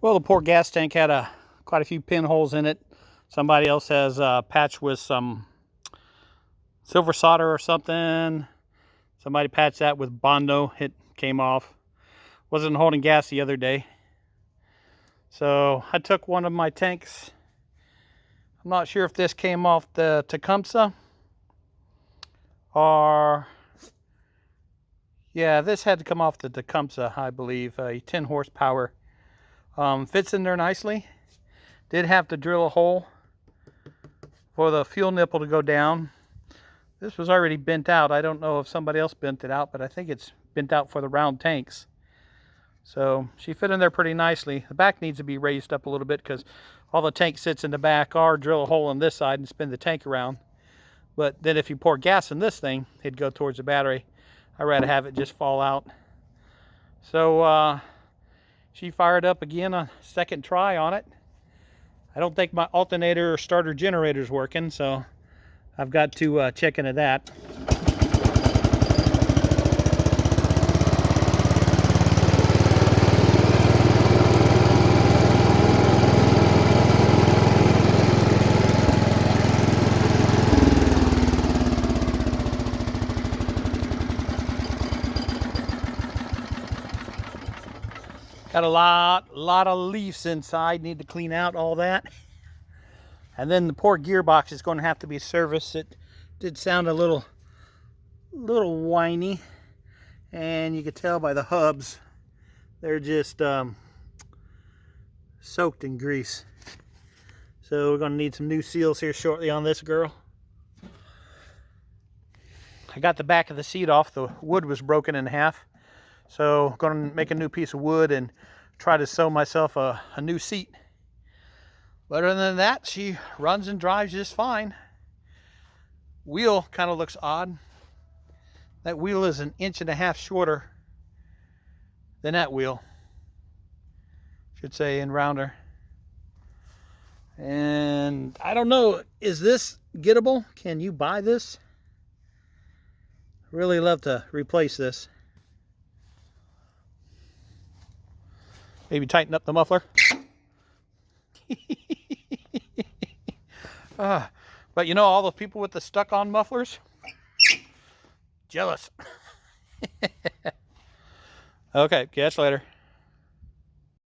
Well, the poor gas tank had quite a few pinholes in it. Somebody else has patched with some silver solder or something. Somebody patched that with Bondo. It came off. Wasn't holding gas the other day. So I took one of my tanks. I'm not sure if this came off the Tecumseh or... Yeah, this had to come off the Tecumseh, I believe. 10 horsepower. Fits in there nicely. Did have to drill a hole for the fuel nipple to go down. This was already bent out. I don't know if somebody else bent it out, but I think it's bent out for the round tanks. So she fit in there pretty nicely. The back needs to be raised up a little bit because all the tank sits in the back, or drill a hole on this side and spin the tank around. But then if you pour gas in this thing, it'd go towards the battery. I'd rather have it just fall out. So she fired up again a second try on it. I don't think my alternator or starter generator is working, so I've got to check into that. Got a lot of leaves inside. Need to clean out all that. And then the poor gearbox is going to have to be serviced. It did sound a little whiny, and you could tell by the hubs they're just soaked in grease. So we're going to need some new seals here shortly on this girl. I got the back of the seat off. The wood was broken in half. So I'm going to make a new piece of wood and try to sew myself a new seat. But other than that, she runs and drives just fine. Wheel kind of looks odd. That wheel is 1.5 inches shorter than that wheel. Should say in rounder. And I don't know, is this gettable? Can you buy this? Really love to replace this. Maybe tighten up the muffler. But you know, all the people with the stuck-on mufflers? Jealous. Okay, catch you later.